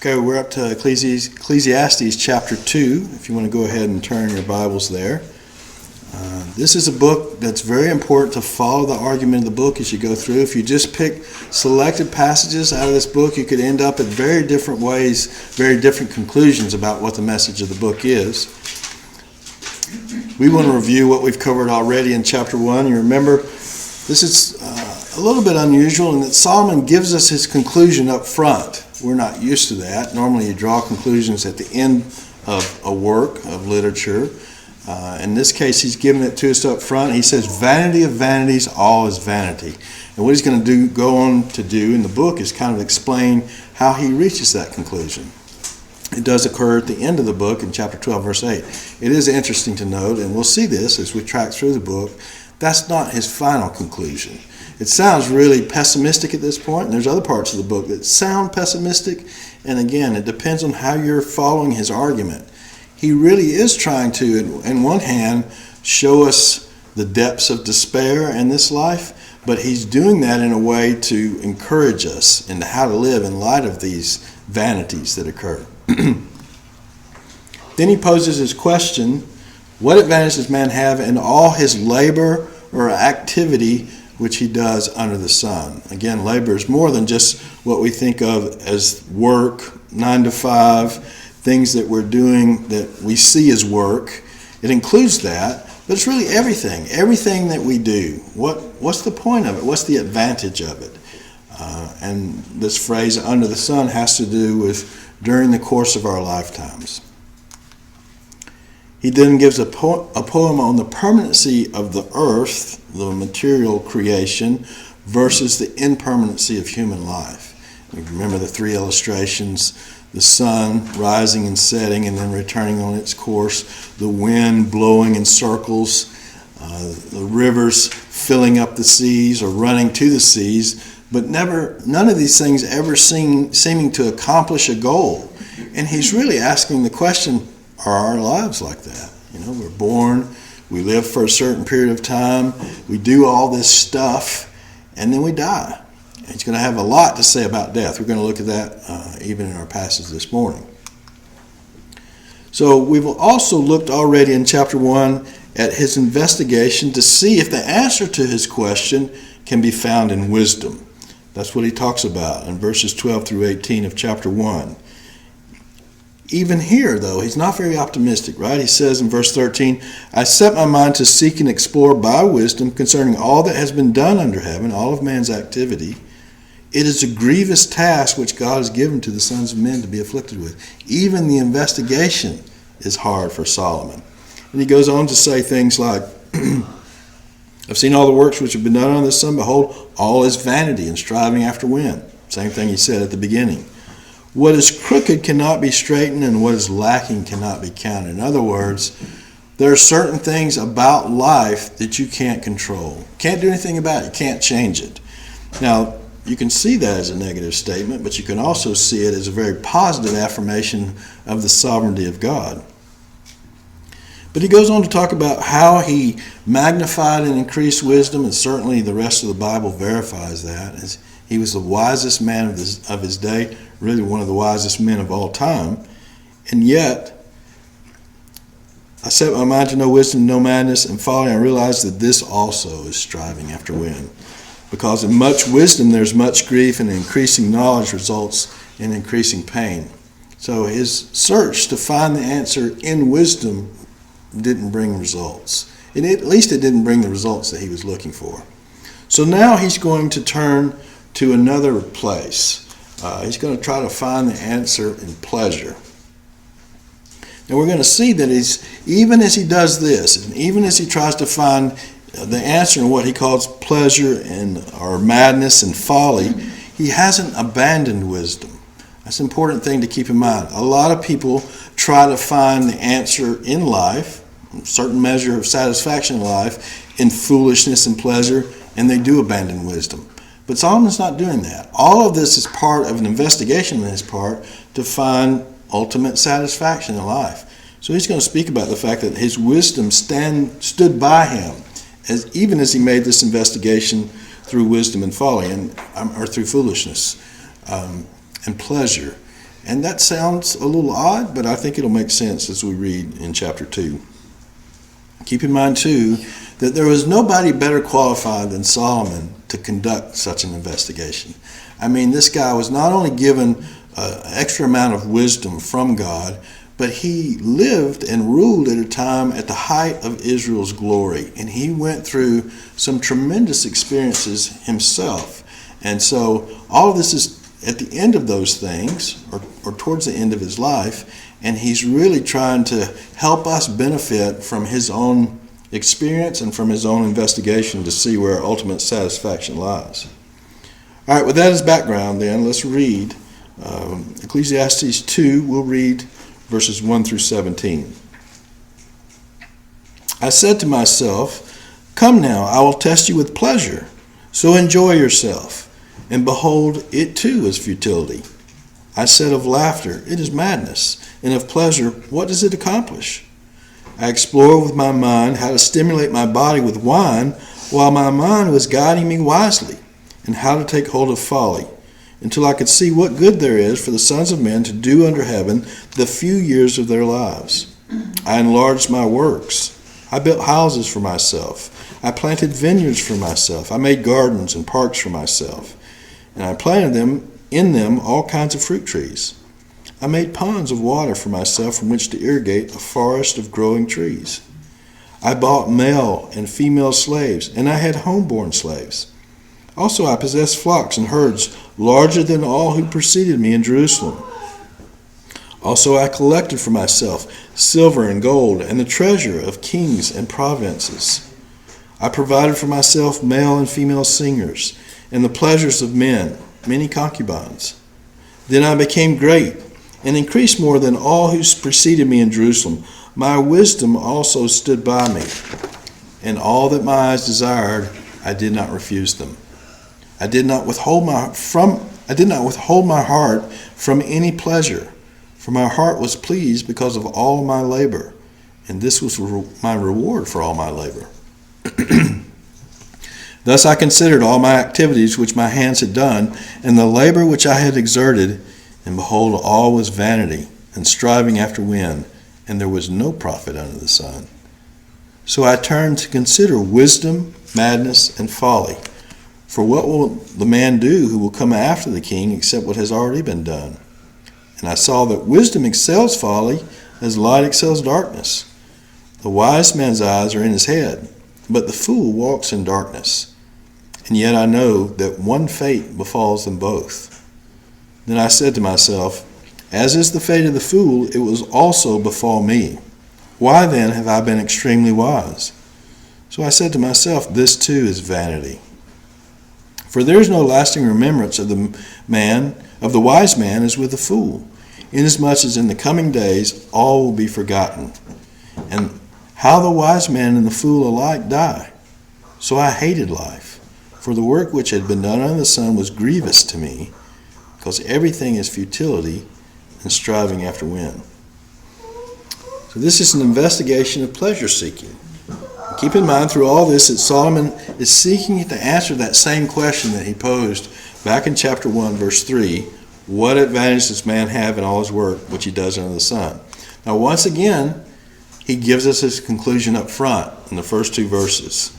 Okay, we're up to Ecclesiastes chapter 2, if you want to go ahead and turn your Bibles there. This is a book that's very important to follow the argument of the book as you go through. If you just pick selected passages out of this book, you could end up in very different ways, very different conclusions about what the message of the book is. We want to review what we've covered already in chapter 1. You remember, this is a little bit unusual in that Solomon gives us his conclusion up front. We're not used to that. Normally you draw conclusions at the end of a work of literature. In this case, he's giving it to us up front. He says, vanity of vanities, all is vanity. And what he's going to go on to do in the book is kind of explain how he reaches that conclusion. It does occur at the end of the book in chapter 12, verse 8. It is interesting to note, and we'll see this as we track through the book, that's not his final conclusion. It sounds really pessimistic at this point, and there's other parts of the book that sound pessimistic, and again, it depends on how you're following his argument. He really is trying to, in one hand, show us the depths of despair in this life, but he's doing that in a way to encourage us into how to live in light of these vanities that occur. Then he poses his question, what advantage does man have in all his labor or activity which he does under the sun? Again, labor is more than just what we think of as work, 9 to 5, things that we're doing that we see as work. It includes that, but it's really everything that we do. What's the point of it? What's the advantage of it? And this phrase, under the sun, has to do with during the course of our lifetimes. He then gives a poem on the permanency of the earth, the material creation, versus the impermanency of human life. You remember the three illustrations, the sun rising and setting and then returning on its course, the wind blowing in circles, the rivers filling up the seas or running to the seas, but none of these things ever seeming to accomplish a goal. And he's really asking the question, are our lives like that? You know, we're born, we live for a certain period of time, we do all this stuff, and then we die. And he's going to have a lot to say about death. We're going to look at that even in our passage this morning. So we've also looked already in chapter 1 at his investigation to see if the answer to his question can be found in wisdom. That's what he talks about in verses 12 through 18 of chapter 1. Even here, though, he's not very optimistic, right? He says in verse 13, I set my mind to seek and explore by wisdom concerning all that has been done under heaven, all of man's activity. It is a grievous task which God has given to the sons of men to be afflicted with. Even the investigation is hard for Solomon. And he goes on to say things like, I've seen all the works which have been done under the sun. Behold, all is vanity and striving after wind. Same thing he said at the beginning. What is crooked cannot be straightened, and what is lacking cannot be counted. In other words, there are certain things about life that you can't control. Can't do anything about it. You can't change it. Now, you can see that as a negative statement, but you can also see it as a very positive affirmation of the sovereignty of God. But he goes on to talk about how he magnified and increased wisdom, and certainly the rest of the Bible verifies that. As he was the wisest man of his day, really one of the wisest men of all time. And yet, I set my mind to know wisdom, no madness, and folly. I realized that this also is striving after wind. Because in much wisdom there's much grief, and increasing knowledge results in increasing pain. So his search to find the answer in wisdom didn't bring results. And at least it didn't bring the results that he was looking for. So now he's going to turn to another place. He's going to try to find the answer in pleasure. And we're going to see that even as he does this, and even as he tries to find the answer in what he calls pleasure or madness and folly, he hasn't abandoned wisdom. That's an important thing to keep in mind. A lot of people try to find the answer in life, a certain measure of satisfaction in life, in foolishness and pleasure, and they do abandon wisdom. But Solomon's not doing that. All of this is part of an investigation on his part to find ultimate satisfaction in life. So he's going to speak about the fact that his wisdom stood by him, even as he made this investigation through wisdom and folly, or through foolishness and pleasure. And that sounds a little odd, but I think it'll make sense as we read in chapter 2. Keep in mind, too, that there was nobody better qualified than Solomon to conduct such an investigation. I mean, this guy was not only given an extra amount of wisdom from God, but he lived and ruled at a time at the height of Israel's glory. And he went through some tremendous experiences himself. And so all of this is at the end of those things, or towards the end of his life, and he's really trying to help us benefit from his own experience and from his own investigation to see where ultimate satisfaction lies. All right, with that as background then, let's read Ecclesiastes 2. We'll read verses 1 through 17. I said to myself, "Come now, I will test you with pleasure, so enjoy yourself. And behold, it too is futility. I said of laughter, it is madness, and of pleasure, what does it accomplish? I explored with my mind how to stimulate my body with wine, while my mind was guiding me wisely, and how to take hold of folly, until I could see what good there is for the sons of men to do under heaven the few years of their lives. I enlarged my works. I built houses for myself. I planted vineyards for myself. I made gardens and parks for myself. And I planted in them all kinds of fruit trees. I made ponds of water for myself from which to irrigate a forest of growing trees. I bought male and female slaves, and I had homeborn slaves. Also I possessed flocks and herds larger than all who preceded me in Jerusalem. Also I collected for myself silver and gold and the treasure of kings and provinces. I provided for myself male and female singers, and the pleasures of men, many concubines. Then I became great, and increased more than all who preceded me in Jerusalem. My wisdom also stood by me, and all that my eyes desired, I did not refuse them. I did not withhold my heart from any pleasure, for my heart was pleased because of all my labor, and this was my reward for all my labor. Thus I considered all my activities which my hands had done, and the labor which I had exerted, and behold, all was vanity, and striving after wind, and there was no profit under the sun. So I turned to consider wisdom, madness, and folly. For what will the man do who will come after the king except what has already been done? And I saw that wisdom excels folly, as light excels darkness. The wise man's eyes are in his head, but the fool walks in darkness. And yet I know that one fate befalls them both. Then I said to myself, as is the fate of the fool, it will also befall me. Why then have I been extremely wise? So I said to myself, this too is vanity. For there is no lasting remembrance of the wise man as with the fool, inasmuch as in the coming days all will be forgotten. And how the wise man and the fool alike die. So I hated life, for the work which had been done under the sun was grievous to me, because everything is futility and striving after wind. So this is an investigation of pleasure seeking. Keep in mind through all this that Solomon is seeking to answer that same question that he posed back in chapter 1, verse 3. What advantage does man have in all his work which he does under the sun? Now once again, he gives us his conclusion up front in the first two verses.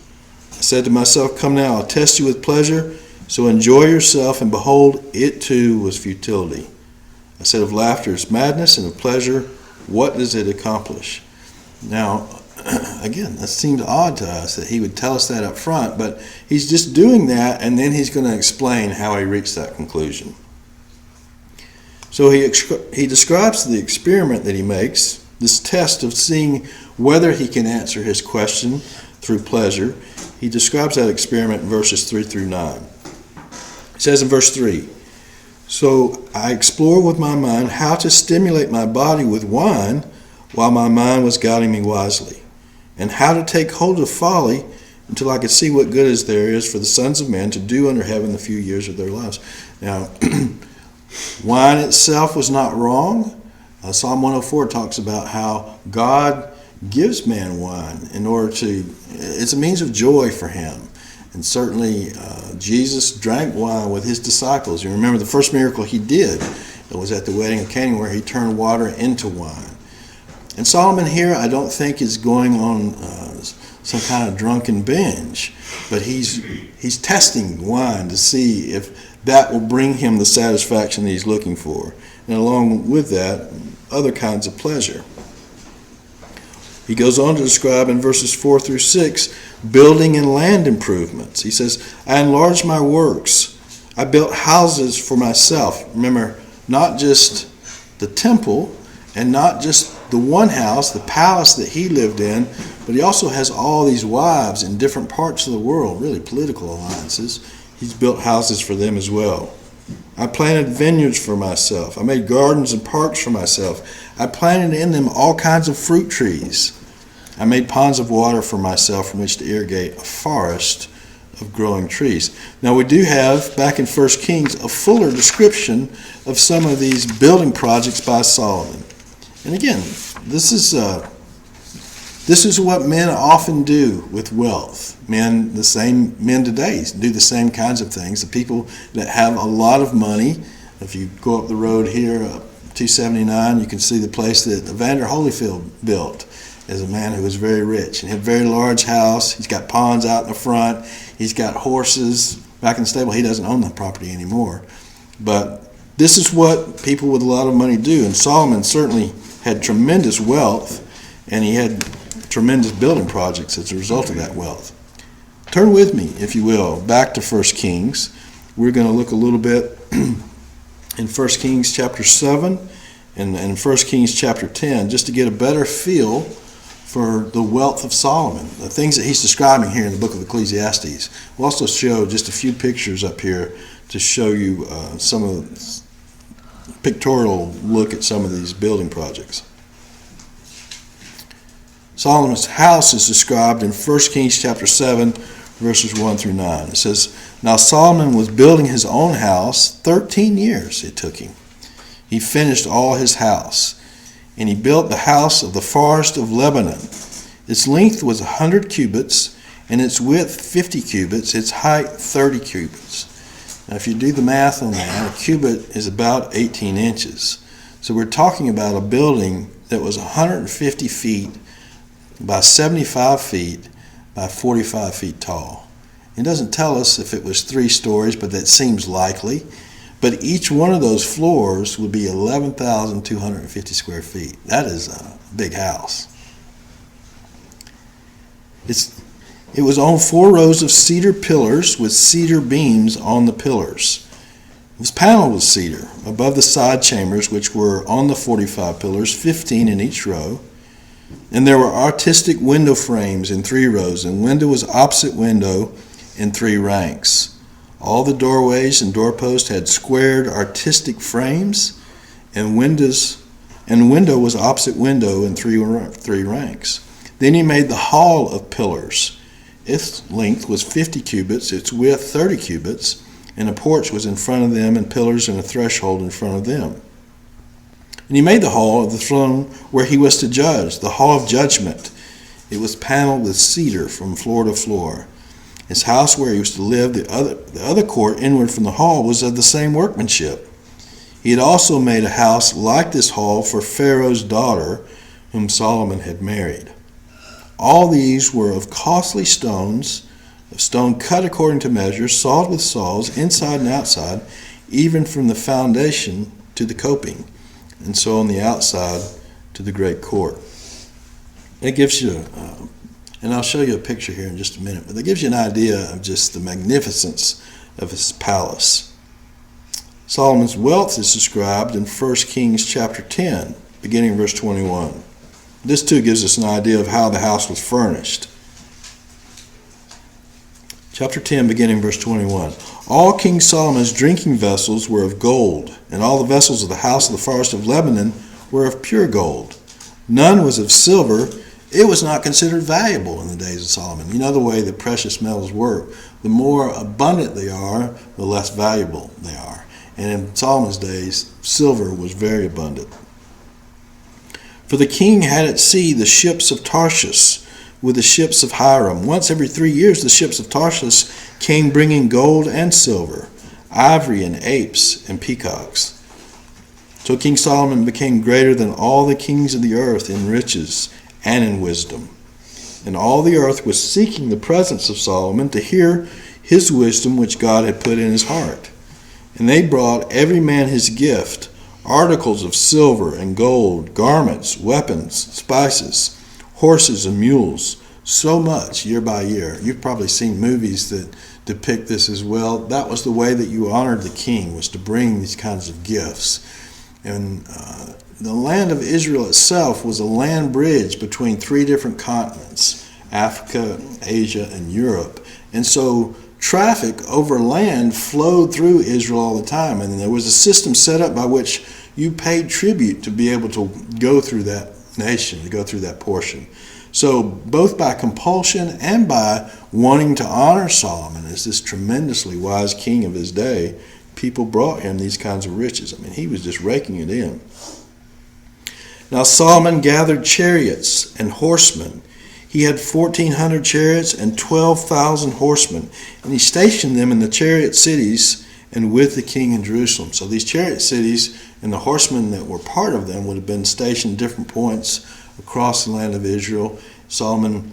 I said to myself, come now, I'll test you with pleasure, so enjoy yourself, and behold, it too was futility. I said of laughter is madness, and of pleasure, what does it accomplish? Now, again, that seems odd to us that he would tell us that up front, but he's just doing that, and then he's going to explain how he reached that conclusion. So he describes the experiment that he makes, this test of seeing whether he can answer his question through pleasure. He describes that experiment in verses 3 through 9. It says in verse 3, so I explored with my mind how to stimulate my body with wine while my mind was guiding me wisely, and how to take hold of folly until I could see what good there is for the sons of men to do under heaven the few years of their lives. Now, wine itself was not wrong. Psalm 104 talks about how God gives man wine in order to, it's a means of joy for him. And certainly Jesus drank wine with his disciples. You remember the first miracle he did It was at the wedding of Cana where he turned water into wine. And Solomon here, I don't think is going on some kind of drunken binge, but he's testing wine to see if that will bring him the satisfaction that he's looking for. And along with that, other kinds of pleasure. He goes on to describe in verses 4 through 6 building and land improvements. He says, I enlarged my works. I built houses for myself. Remember, not just the temple and not just the one house, the palace that he lived in, but he also has all these wives in different parts of the world, really political alliances. He's built houses for them as well. I planted vineyards for myself. I made gardens and parks for myself. I planted in them all kinds of fruit trees. I made ponds of water for myself from which to irrigate a forest of growing trees. Now we do have, back in 1 Kings, a fuller description of some of these building projects by Solomon. And again, this is what men often do with wealth. Men today do the same kinds of things. The people that have a lot of money, if you go up the road here, 279, you can see the place that Evander Holyfield built as a man who was very rich. And he had a very large house. He's got ponds out in the front. He's got horses back in the stable. He doesn't own the property anymore. But this is what people with a lot of money do. And Solomon certainly had tremendous wealth, and he had tremendous building projects as a result of that wealth. Turn with me, if you will, back to 1 Kings. We're going to look a little bit in 1 Kings chapter 7 and 1 Kings chapter 10 just to get a better feel for the wealth of Solomon, the things that he's describing here in the book of Ecclesiastes. We'll also show just a few pictures up here to show you some of the pictorial look at some of these building projects. Solomon's house is described in 1 Kings chapter 7, verses 1 through 9. It says, Now Solomon was building his own house. 13 years it took him. He finished all his house. And he built the house of the forest of Lebanon. Its length was 100 cubits, and its width 50 cubits, its height 30 cubits. Now if you do the math on that, a cubit is about 18 inches. So we're talking about a building that was 150 feet by 75 feet by 45 feet tall. It doesn't tell us if it was 3 stories, but that seems likely. But each one of those floors would be 11,250 square feet. That is a big house. It was on 4 rows of cedar pillars with cedar beams on the pillars. It was paneled with cedar above the side chambers, which were on the 45 pillars, 15 in each row. And there were artistic window frames in 3 rows, and window was opposite window in 3 ranks. All the doorways and doorposts had squared artistic frames, and window was opposite window in 3 ranks. Then he made the hall of pillars. Its length was 50 cubits, its width 30 cubits, and a porch was in front of them, and pillars and a threshold in front of them. And he made the hall of the throne where he was to judge, the hall of judgment. It was paneled with cedar from floor to floor. His house where he was to live, the other court inward from the hall, was of the same workmanship. He had also made a house like this hall for Pharaoh's daughter, whom Solomon had married. All these were of costly stones, of stone cut according to measure, sawed with saws, inside and outside, even from the foundation to the coping, and so on the outside to the great court. It gives you and I'll show you a picture here in just a minute, but that gives you an idea of just the magnificence of his palace. Solomon's wealth is described in 1 Kings chapter 10, beginning in verse 21. This too gives us an idea of how the house was furnished. Chapter 10, beginning in verse 21. All King Solomon's drinking vessels were of gold, and all the vessels of the house of the forest of Lebanon were of pure gold. None was of silver. It was not considered valuable in the days of Solomon. You know the way the precious metals work. The more abundant they are, the less valuable they are. And in Solomon's days, silver was very abundant. For the king had at sea the ships of Tarshish with the ships of Hiram. Once every 3 years the ships of Tarshish came bringing gold and silver, ivory and apes and peacocks. So King Solomon became greater than all the kings of the earth in riches and in wisdom. And all the earth was seeking the presence of Solomon to hear his wisdom which God had put in his heart. And they brought every man his gift, articles of silver and gold, garments, weapons, spices, horses and mules, so much year by year. You've probably seen movies that depict this as well. That was the way that you honored the king, was to bring these kinds of gifts. And the land of Israel itself was a land bridge between three different continents, Africa, Asia, and Europe. And so traffic over land flowed through Israel all the time. And there was a system set up by which you paid tribute to be able to go through that nation, to go through that portion. So both by compulsion and by wanting to honor Solomon as this tremendously wise king of his day, people brought him these kinds of riches. I mean, he was just raking it in. Now Solomon gathered chariots and horsemen. He had 1,400 chariots and 12,000 horsemen, and he stationed them in the chariot cities and with the king in Jerusalem. So these chariot cities and the horsemen that were part of them would have been stationed at different points across the land of Israel. Solomon,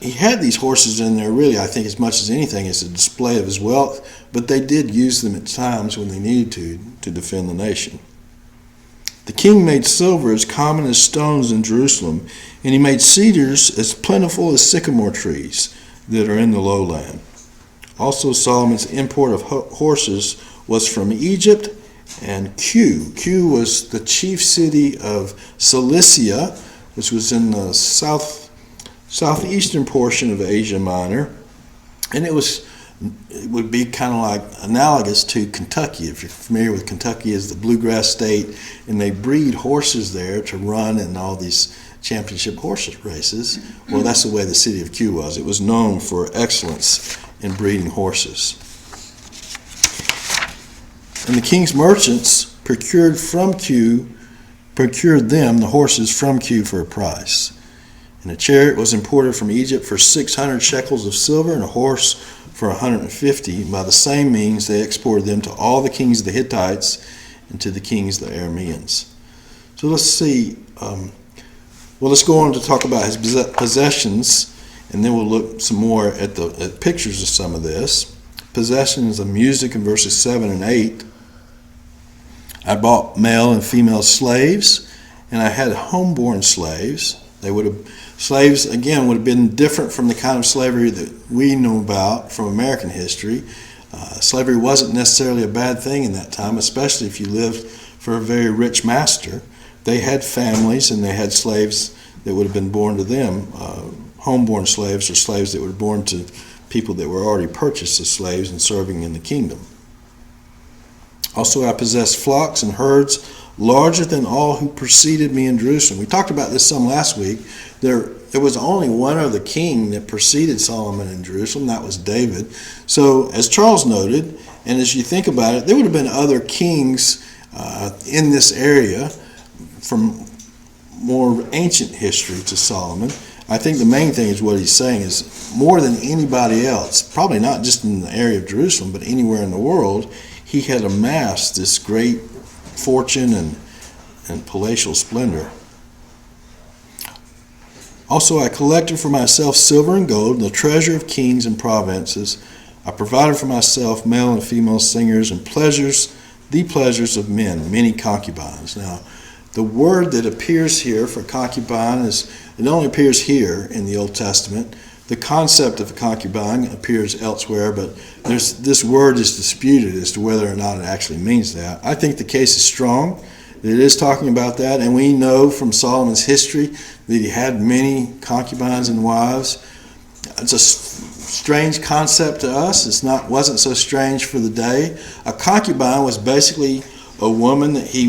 he had these horses in there really, I think, as much as anything as a display of his wealth, but they did use them at times when they needed to defend the nation. The king made silver as common as stones in Jerusalem, and he made cedars as plentiful as sycamore trees that are in the lowland. Also Solomon's import of horses was from Egypt and Kue. Kue was the chief city of Cilicia, which was in the southeastern portion of Asia Minor, and it would be kind of like analogous to Kentucky. If you're familiar with Kentucky as the bluegrass state, and they breed horses there to run in all these championship horse races. Well, that's the way the city of Kue was. It was known for excellence in breeding horses. And the king's merchants procured them, the horses from Kue, for a price. And a chariot was imported from Egypt for 600 shekels of silver, and a horse for 150. By the same means they exported them to all the kings of the Hittites and to the kings of the Arameans. So let's see. Let's go on to talk about his possessions, and then we'll look some more at pictures of some of this. Possessions of music in verses 7 and 8. I bought male and female slaves, and I had homeborn slaves. Slaves, again, would have been different from the kind of slavery that we know about from American history. Slavery wasn't necessarily a bad thing in that time, especially if you lived for a very rich master. They had families, and they had slaves that would have been born to them. Homeborn slaves, or slaves that were born to people that were already purchased as slaves and serving in the kingdom. Also, I possessed flocks and herds larger than all who preceded me in Jerusalem. We talked about this some last week. There was only one other king that preceded Solomon in Jerusalem. That was David. So, as Charles noted, and as you think about it, there would have been other kings in this area from more ancient history to Solomon. I think the main thing is what he's saying is more than anybody else, probably not just in the area of Jerusalem, but anywhere in the world, he had amassed this great fortune and palatial splendor. Also, I collected for myself silver and gold, the treasure of kings and provinces. I provided for myself male and female singers and the pleasures of men, many concubines. Now, the word that appears here for concubine it only appears here in the Old Testament. The concept of a concubine appears elsewhere, but this word is disputed as to whether or not it actually means that. I think the case is strong. It is talking about that, and we know from Solomon's history that he had many concubines and wives. It's a strange concept to us. Wasn't so strange for the day. A concubine was basically a woman that he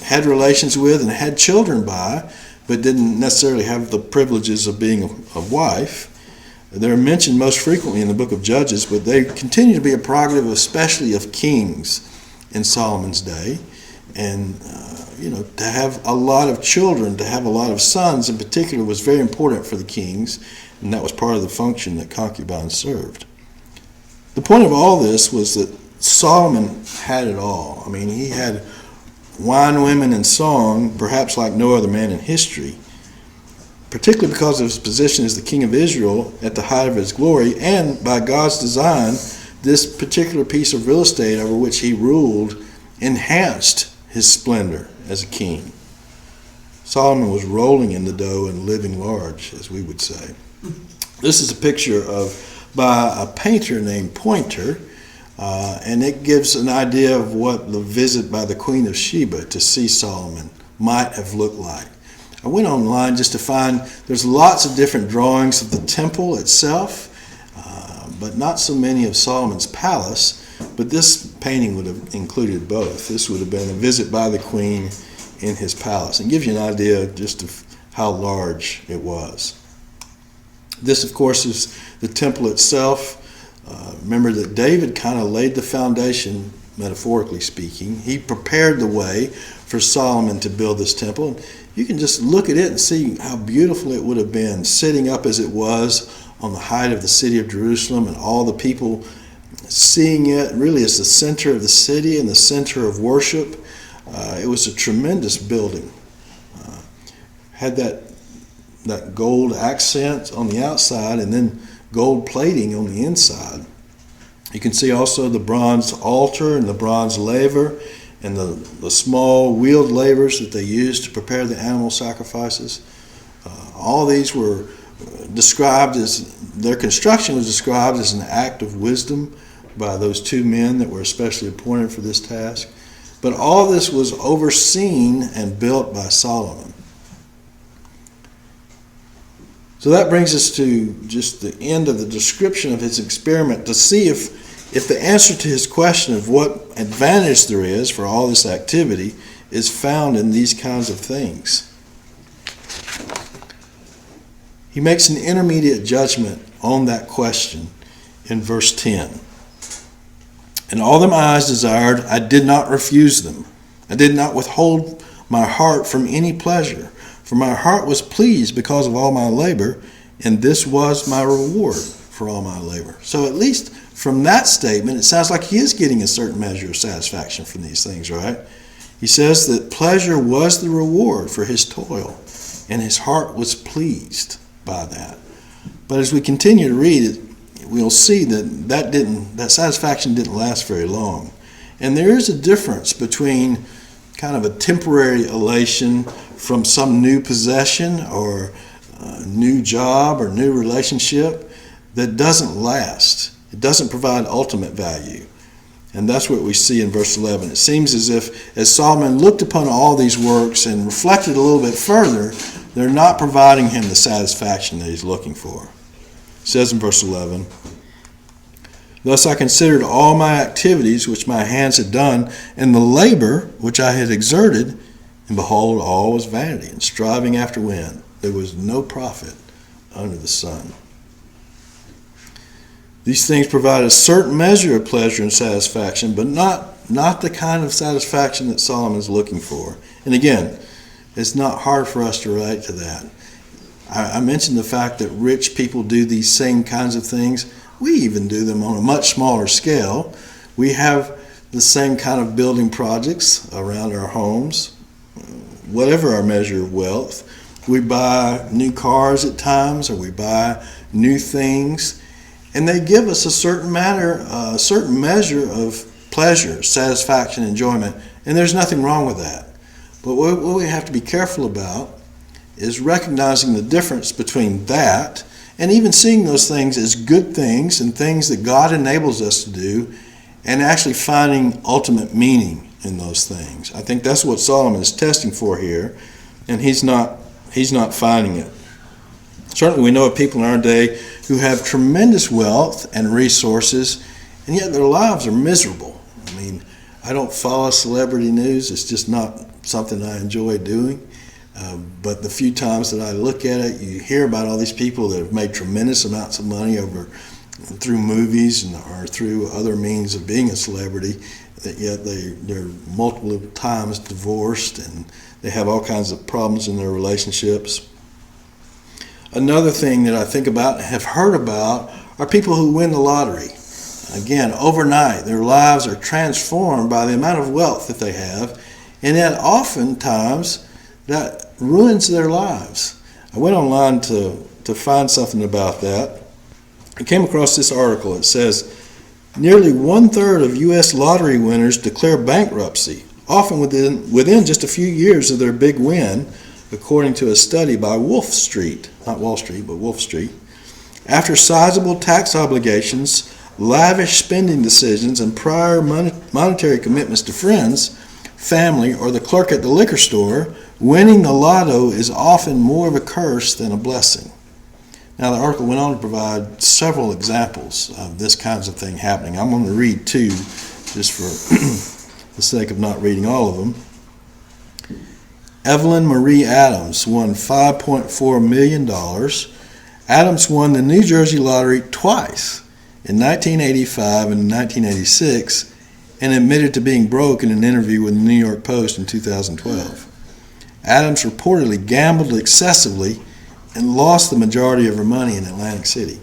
had relations with and had children by, but didn't necessarily have the privileges of being a wife. They're mentioned most frequently in the book of Judges, but they continue to be a prerogative, especially of kings in Solomon's day. And, to have a lot of children, to have a lot of sons in particular, was very important for the kings, and that was part of the function that concubines served. The point of all this was that Solomon had it all. I mean, he had wine, women, and song, perhaps like no other man in history, particularly because of his position as the king of Israel at the height of his glory, and by God's design, this particular piece of real estate over which he ruled enhanced his splendor as a king. Solomon was rolling in the dough and living large, as we would say. This is a picture by a painter named Pointer, and it gives an idea of what the visit by the Queen of Sheba to see Solomon might have looked like. I went online just to find there's lots of different drawings of the temple itself, but not so many of Solomon's palace. But this painting would have included both. This would have been a visit by the queen in his palace. And gives you an idea just of how large it was. This, of course, is the temple itself. Remember that David kind of laid the foundation, metaphorically speaking. He prepared the way for Solomon to build this temple. You can just look at it and see how beautiful it would have been, sitting up as it was on the height of the city of Jerusalem, and all the people seeing it really as the center of the city and the center of worship. It was a tremendous building. Had that gold accent on the outside and then gold plating on the inside. You can see also the bronze altar and the bronze laver and the small wheeled lavers that they used to prepare the animal sacrifices. All these were described as, their construction was described as an act of wisdom by those two men that were especially appointed for this task. But all this was overseen and built by Solomon. So that brings us to just the end of the description of his experiment to see if the answer to his question of what advantage there is for all this activity is found in these kinds of things. He makes an intermediate judgment on that question in verse 10. And all that my eyes desired, I did not refuse them. I did not withhold my heart from any pleasure. For my heart was pleased because of all my labor, and this was my reward for all my labor. So at least from that statement, it sounds like he is getting a certain measure of satisfaction from these things, right? He says that pleasure was the reward for his toil, and his heart was pleased by that. But as we continue to read it, we'll see that satisfaction didn't last very long. And there is a difference between kind of a temporary elation from some new possession or new job or new relationship that doesn't last. It doesn't provide ultimate value. And that's what we see in verse 11. It seems as if as Solomon looked upon all these works and reflected a little bit further, they're not providing him the satisfaction that he's looking for. It says in verse 11, thus I considered all my activities which my hands had done, and the labor which I had exerted, and behold, all was vanity and striving after wind. There was no profit under the sun. These things provide a certain measure of pleasure and satisfaction, but not the kind of satisfaction that Solomon is looking for. And again, it's not hard for us to relate to that. I mentioned the fact that rich people do these same kinds of things. We even do them on a much smaller scale. We have the same kind of building projects around our homes, whatever our measure of wealth. We buy new cars at times, or we buy new things, and they give us a certain measure of pleasure, satisfaction, enjoyment, and there's nothing wrong with that. But what we have to be careful about is recognizing the difference between that and even seeing those things as good things and things that God enables us to do, and actually finding ultimate meaning in those things. I think that's what Solomon is testing for here, and he's not finding it. Certainly we know of people in our day who have tremendous wealth and resources, and yet their lives are miserable. I mean, I don't follow celebrity news. It's just not something I enjoy doing. But the few times that I look at it, you hear about all these people that have made tremendous amounts of money through movies or through other means of being a celebrity, that yet they're multiple times divorced and they have all kinds of problems in their relationships. Another thing that I think about and have heard about are people who win the lottery. Again, overnight, their lives are transformed by the amount of wealth that they have, And yet oftentimes that ruins their lives. I went online to find something about that. I came across this article. It says, nearly 1/3 of U.S. lottery winners declare bankruptcy, often within just a few years of their big win, according to a study by Wolf Street, not Wall Street, but Wolf Street. After sizable tax obligations, lavish spending decisions, and prior monetary commitments to friends, family, or the clerk at the liquor store, winning the lotto is often more of a curse than a blessing. Now, the article went on to provide several examples of this kinds of thing happening. I'm going to read two, just for the sake of not reading all of them. Evelyn Marie Adams won $5.4 million. Adams won the New Jersey lottery twice, in 1985 and 1986, and admitted to being broke in an interview with the New York Post in 2012. Adams reportedly gambled excessively and lost the majority of her money in Atlantic City.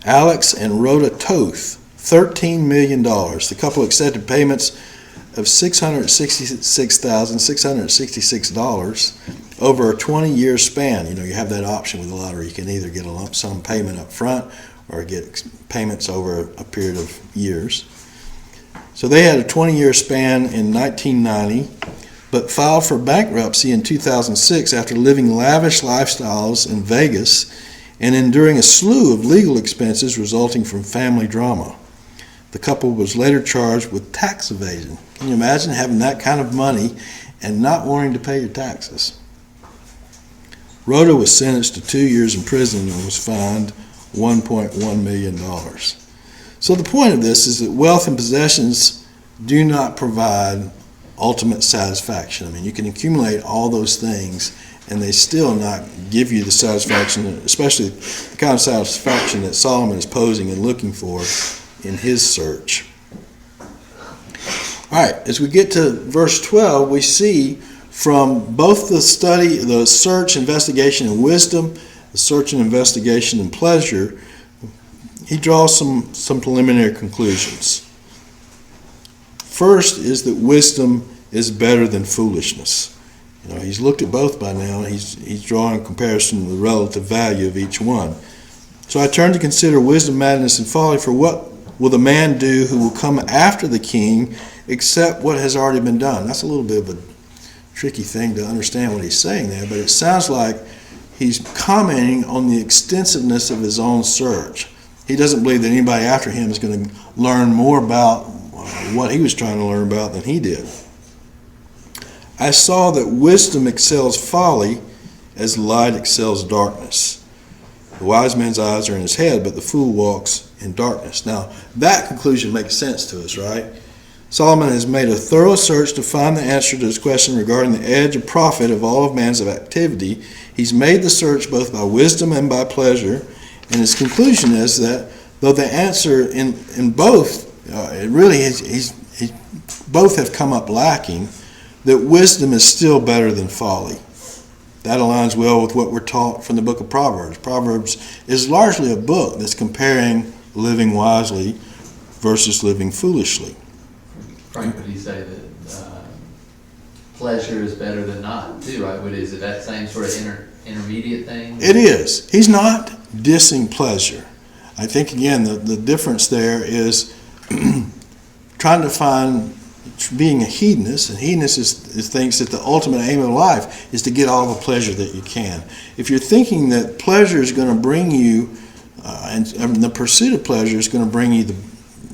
Alex and Rhoda Toth, $13 million. The couple accepted payments of $666,666 over a 20-year span. You know, you have that option with the lottery. You can either get a lump sum payment up front or get payments over a period of years. So they had a 20-year span in 1990, but filed for bankruptcy in 2006 after living lavish lifestyles in Vegas and enduring a slew of legal expenses resulting from family drama. The couple was later charged with tax evasion. Can you imagine having that kind of money and not wanting to pay your taxes? Rhoda was sentenced to 2 years in prison and was fined $1.1 million. So the point of this is that wealth and possessions do not provide ultimate satisfaction. I mean, you can accumulate all those things and they still not give you the satisfaction, especially the kind of satisfaction that Solomon is posing and looking for in his search. All right, as we get to verse 12, we see from both the study, the search, investigation, and wisdom, the search and investigation and pleasure, he draws some preliminary conclusions. First is that wisdom is better than foolishness. You know, he's looked at both by now, and he's drawing a comparison of the relative value of each one. So I turn to consider wisdom, madness, and folly, for what will the man do who will come after the king except what has already been done? That's a little bit of a tricky thing to understand what he's saying there, but it sounds like he's commenting on the extensiveness of his own search. He doesn't believe that anybody after him is going to learn more about what he was trying to learn about than he did. I saw that wisdom excels folly as light excels darkness. The wise man's eyes are in his head, but the fool walks in darkness. Now, that conclusion makes sense to us, right? Solomon has made a thorough search to find the answer to his question regarding the edge of profit of all of man's activity. He's made the search both by wisdom and by pleasure, and his conclusion is that though the answer in both, it really is, both have come up lacking, that wisdom is still better than folly. That aligns well with what we're taught from the book of Proverbs. Proverbs is largely a book that's comparing living wisely versus living foolishly. Frank, would you say that pleasure is better than not, too, right? Is it that same sort of intermediate thing? It is. He's not dissing pleasure. I think, again, the difference there is trying to find being a hedonist, and hedonist is thinks that the ultimate aim of life is to get all the pleasure that you can. If you're thinking that pleasure is going to bring you, and the pursuit of pleasure is going to bring you the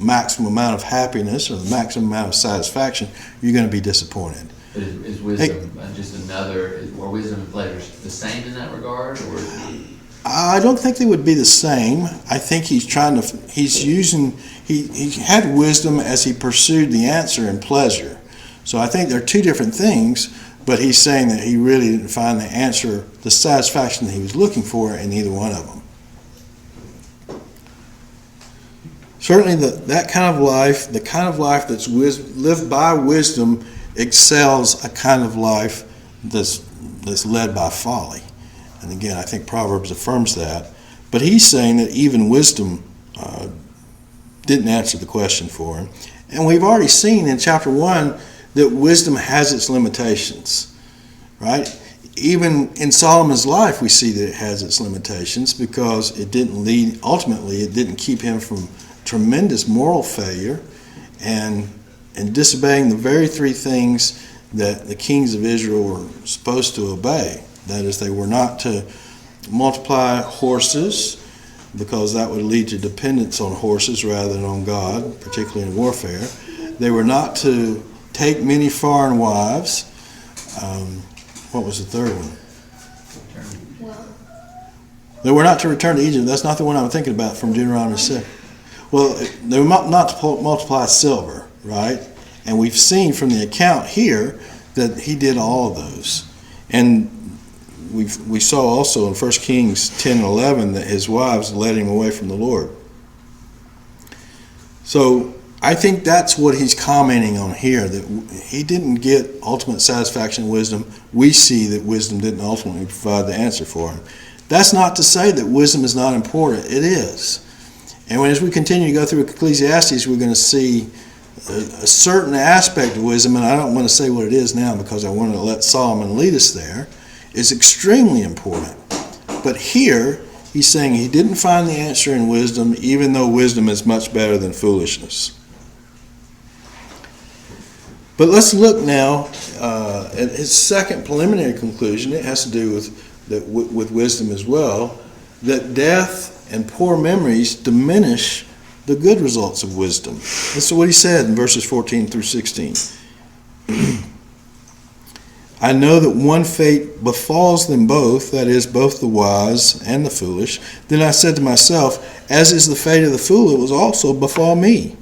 maximum amount of happiness or the maximum amount of satisfaction, you're going to be disappointed. But is wisdom just another, or wisdom and pleasure the same in that regard? Or I don't think they would be the same. I think he had wisdom as he pursued the answer in pleasure. So I think they're two different things, but he's saying that he really didn't find the answer, the satisfaction that he was looking for in either one of them. Certainly that kind of life, the kind of life that's lived by wisdom, excels a kind of life that's led by folly. And again, I think Proverbs affirms that. But he's saying that even wisdom didn't answer the question for him. And we've already seen in chapter 1 that wisdom has its limitations, right? Even in Solomon's life, we see that it has its limitations because ultimately, it didn't keep him from tremendous moral failure and disobeying the very three things that the kings of Israel were supposed to obey. That is, they were not to multiply horses because that would lead to dependence on horses rather than on God, particularly in warfare. They were not to take many foreign wives. What was the third one? They were not to return to Egypt. That's not the one I'm thinking about from Deuteronomy 6. Well, they were not to multiply silver, right? And we've seen from the account here that he did all of those. And we saw also in 1 Kings 10 and 11 that his wives led him away from the Lord. So I think that's what he's commenting on here, that he didn't get ultimate satisfaction in wisdom. We see that wisdom didn't ultimately provide the answer for him. That's not to say that wisdom is not important. It is. And as we continue to go through Ecclesiastes, we're going to see a certain aspect of wisdom, and I don't want to say what it is now because I want to let Solomon lead us there, is extremely important. But here, he's saying he didn't find the answer in wisdom, even though wisdom is much better than foolishness. But let's look now at his second preliminary conclusion. It has to do with wisdom as well, that death and poor memories diminish the good results of wisdom. This is what he said in verses 14 through 16. I know that one fate befalls them both, that is, both the wise and the foolish. Then I said to myself, as is the fate of the fool, it will also befall me.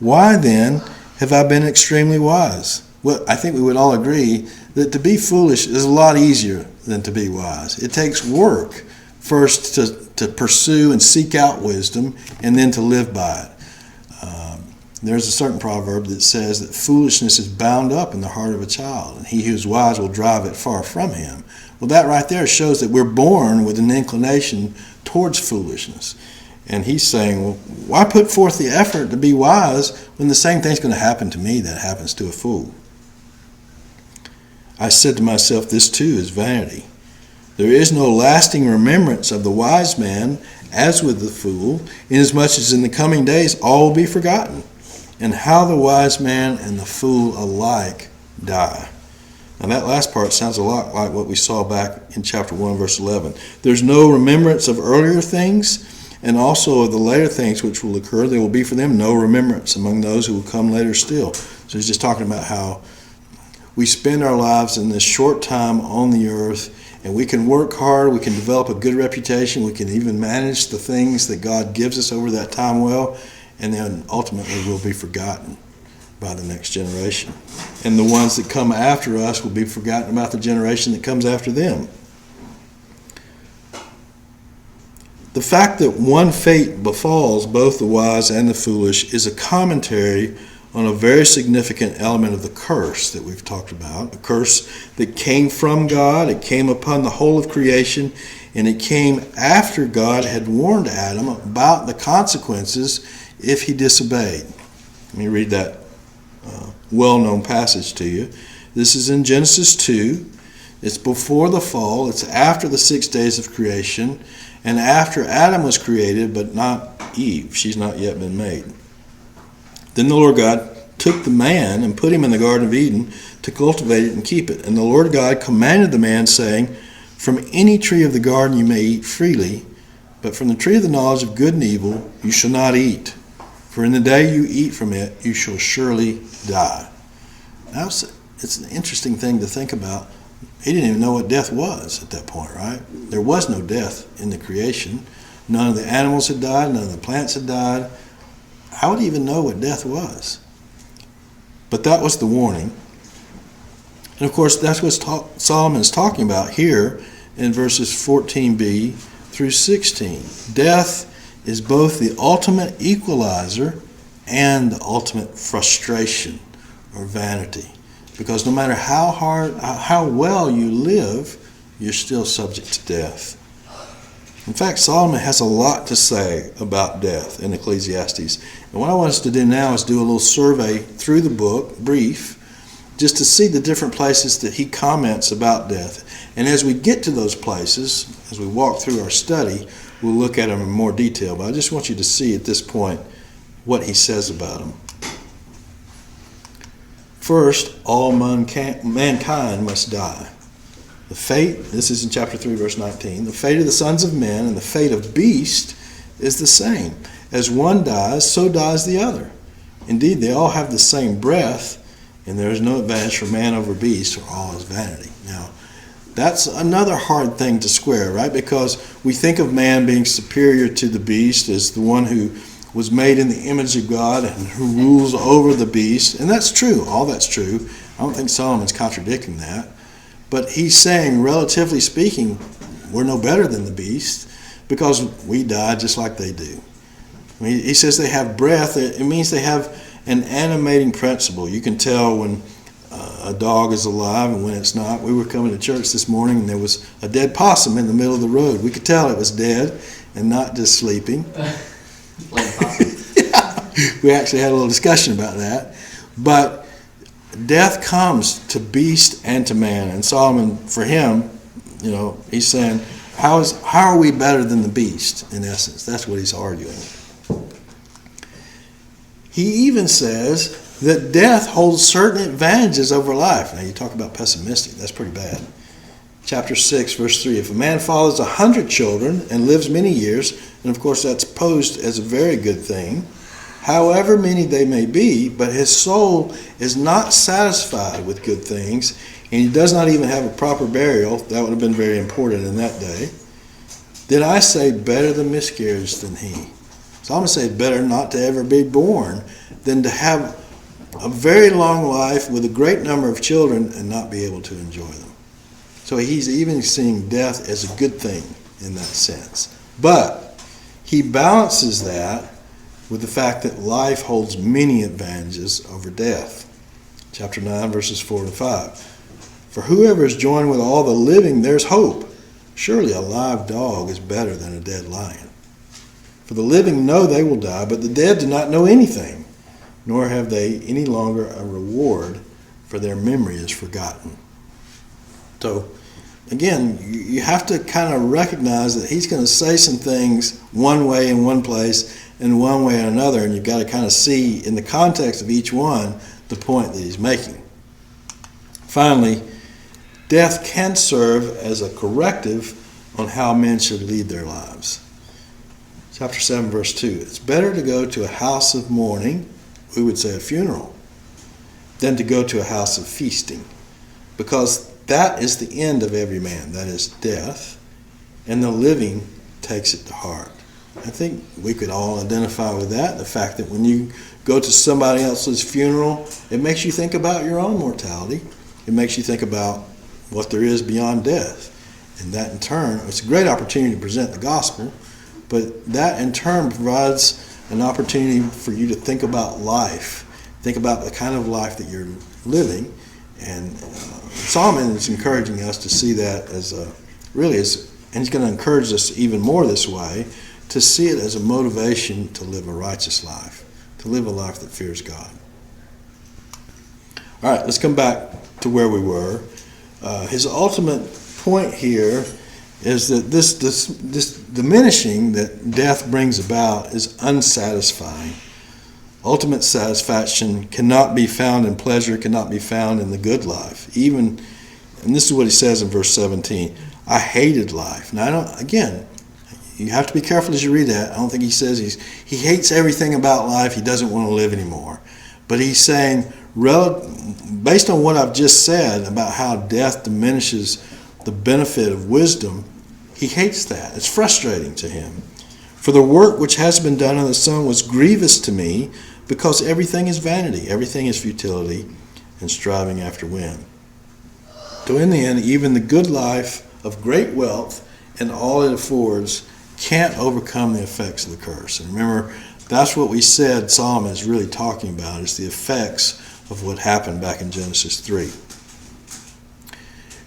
Why then have I been extremely wise? Well, I think we would all agree that to be foolish is a lot easier than to be wise. It takes work first to pursue and seek out wisdom and then to live by it. There's a certain proverb that says that foolishness is bound up in the heart of a child, and he who is wise will drive it far from him. Well, that right there shows that we're born with an inclination towards foolishness. And he's saying, well, why put forth the effort to be wise when the same thing's going to happen to me that happens to a fool? I said to myself, this too is vanity. There is no lasting remembrance of the wise man as with the fool, inasmuch as in the coming days all will be forgotten, and how the wise man and the fool alike die. Now that last part sounds a lot like what we saw back in chapter 1, verse 11. There's no remembrance of earlier things, and also of the later things which will occur. There will be for them no remembrance among those who will come later still. So he's just talking about how we spend our lives in this short time on the earth, and we can work hard, we can develop a good reputation, we can even manage the things that God gives us over that time well, and then ultimately we'll be forgotten by the next generation. And the ones that come after us will be forgotten about the generation that comes after them. The fact that one fate befalls both the wise and the foolish is a commentary on a very significant element of the curse that we've talked about. A curse that came from God, it came upon the whole of creation, and it came after God had warned Adam about the consequences if he disobeyed. Let me read that well-known passage to you. This is in Genesis 2. It's before the fall. It's after the 6 days of creation, and after Adam was created, but not Eve. She's not yet been made. Then the Lord God took the man and put him in the Garden of Eden to cultivate it and keep it. And the Lord God commanded the man, saying, from any tree of the garden you may eat freely, but from the tree of the knowledge of good and evil you shall not eat. For in the day you eat from it, you shall surely die. Now, it's an interesting thing to think about. He didn't even know what death was at that point, right? There was no death in the creation. None of the animals had died. None of the plants had died. How would he even know what death was? But that was the warning. And of course, that's what Solomon is talking about here in verses 14b through 16. Death is both the ultimate equalizer and the ultimate frustration or vanity. Because no matter how well you live, you're still subject to death. In fact, Solomon has a lot to say about death in Ecclesiastes. And what I want us to do now is do a little survey through the book, brief, just to see the different places that he comments about death. And as we get to those places, as we walk through our study, we'll look at them in more detail. But I just want you to see at this point what he says about them. First, all mankind must die. The fate, this is in chapter 3, verse 19, the fate of the sons of men and the fate of beasts is the same. As one dies, so dies the other. Indeed, they all have the same breath, and there is no advantage for man over beast, for all is vanity. Now, that's another hard thing to square, right? Because we think of man being superior to the beast as the one who was made in the image of God and who rules over the beast. And that's true. All that's true. I don't think Solomon's contradicting that. But he's saying, relatively speaking, we're no better than the beast because we die just like they do. I mean, he says they have breath. It means they have an animating principle. You can tell when a dog is alive and when it's not. We were coming to church this morning and there was a dead possum in the middle of the road. We could tell it was dead and not just sleeping. Yeah, we actually had a little discussion about that. But death comes to beast and to man. And Solomon, for him, he's saying, how are we better than the beast, in essence? That's what he's arguing. He even says that death holds certain advantages over life. Now, you talk about pessimistic. That's pretty bad. Chapter 6, verse 3, if a man fathers 100 children and lives many years, and of course that's posed as a very good thing, however many they may be, but his soul is not satisfied with good things, and he does not even have a proper burial, that would have been very important in that day, then I say better the miscarriage than he. So I'm going to say better not to ever be born than to have a very long life with a great number of children and not be able to enjoy them. So he's even seeing death as a good thing in that sense. But he balances that with the fact that life holds many advantages over death. Chapter 9, verses 4 and 5. For whoever is joined with all the living, there's hope. Surely a live dog is better than a dead lion. For the living know they will die, but the dead do not know anything, nor have they any longer a reward, for their memory is forgotten. So, again, you have to kind of recognize that he's going to say some things one way in one place and one way in another, and you've got to kind of see in the context of each one the point that he's making. Finally, death can serve as a corrective on how men should lead their lives. Chapter 7, verse 2, it's better to go to a house of mourning, we would say a funeral, than to go to a house of feasting, because that is the end of every man, that is death, and the living takes it to heart. I think we could all identify with that, the fact that when you go to somebody else's funeral, it makes you think about your own mortality. It makes you think about what there is beyond death. And that in turn, it's a great opportunity to present the gospel, but that in turn provides an opportunity for you to think about life, think about the kind of life that you're living. And Solomon is encouraging us to see that as and he's going to encourage us even more this way, to see it as a motivation to live a righteous life, to live a life that fears God. All right, let's come back to where we were. His ultimate point here is that this diminishing that death brings about is unsatisfying. Ultimate satisfaction cannot be found in pleasure, cannot be found in the good life. And this is what he says in verse 17, I hated life. Now, you have to be careful as you read that. I don't think he says he hates everything about life. He doesn't want to live anymore. But he's saying, based on what I've just said about how death diminishes the benefit of wisdom, he hates that. It's frustrating to him. For the work which has been done on the sun was grievous to me, because everything is vanity, everything is futility, and striving after wind. So in the end, even the good life of great wealth and all it affords can't overcome the effects of the curse. And remember, that's what we said Solomon is really talking about, is the effects of what happened back in Genesis 3.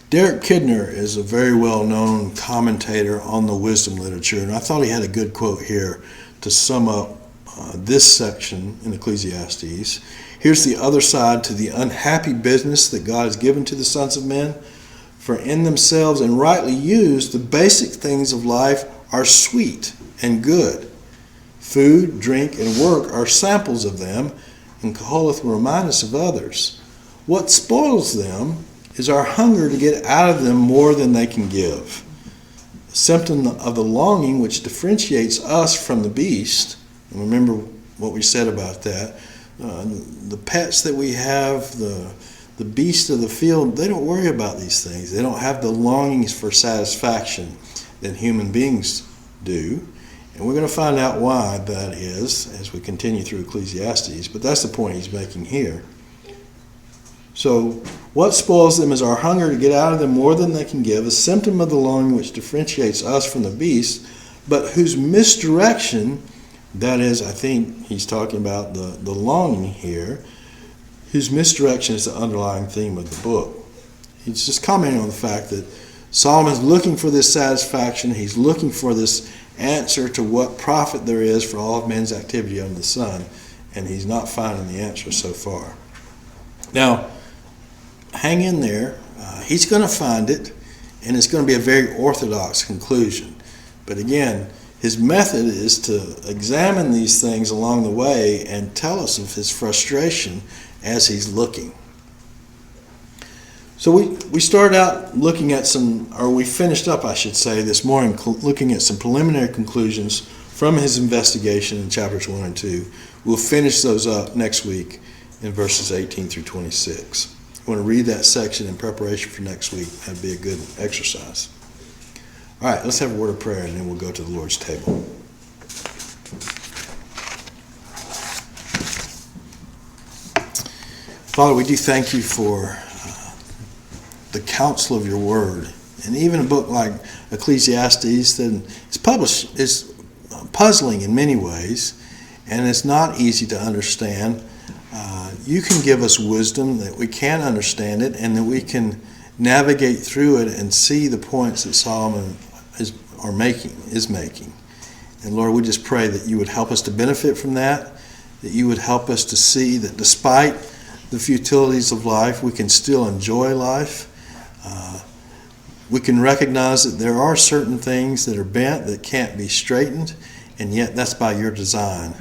Derek Kidner is a very well-known commentator on the wisdom literature, and I thought he had a good quote here to sum up this section in Ecclesiastes. Here's the other side to the unhappy business that God has given to the sons of men. For in themselves and rightly used, the basic things of life are sweet and good. Food, drink, and work are samples of them, and Koheleth will remind us of others. What spoils them is our hunger to get out of them more than they can give. A symptom of the longing which differentiates us from the beast, and remember what we said about that, the pets that we have, the beasts of the field, they don't worry about these things. They don't have the longings for satisfaction that human beings do. And we're going to find out why that is as we continue through Ecclesiastes. But that's the point he's making here. So what spoils them is our hunger to get out of them more than they can give, a symptom of the longing which differentiates us from the beast, but whose misdirection, that is, I think he's talking about the longing here, whose misdirection is the underlying theme of the book. He's just commenting on the fact that Solomon's looking for this satisfaction. He's looking for this answer to what profit there is for all of men's activity under the sun, and he's not finding the answer so far. Now, hang in there. He's going to find it, and it's going to be a very orthodox conclusion. But again, his method is to examine these things along the way and tell us of his frustration as he's looking. So we started out looking at we finished up, I should say, this morning, looking at some preliminary conclusions from his investigation in chapters 1 and 2. We'll finish those up next week in verses 18 through 26. I want to read that section in preparation for next week. That'd be a good exercise. All right, let's have a word of prayer, and then we'll go to the Lord's table. Father, we do thank you for the counsel of your word. And even a book like Ecclesiastes that is puzzling in many ways, and it's not easy to understand. You can give us wisdom that we can understand it and that we can navigate through it and see the points that Solomon is making. And Lord, we just pray that you would help us to benefit from that you would help us to see that despite the futilities of life, we can still enjoy life. We can recognize that there are certain things that are bent that can't be straightened, and yet that's by your design.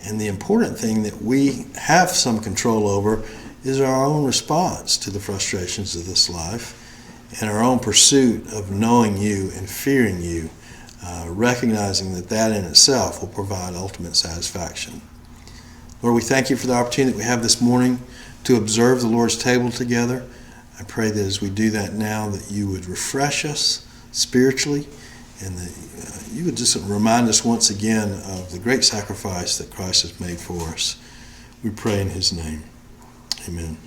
And the important thing that we have some control over is our own response to the frustrations of this life and our own pursuit of knowing you and fearing you, recognizing that in itself will provide ultimate satisfaction. Lord, we thank you for the opportunity that we have this morning to observe the Lord's table together. I pray that as we do that now, that you would refresh us spiritually and that you would just remind us once again of the great sacrifice that Christ has made for us. We pray in his name. Amen.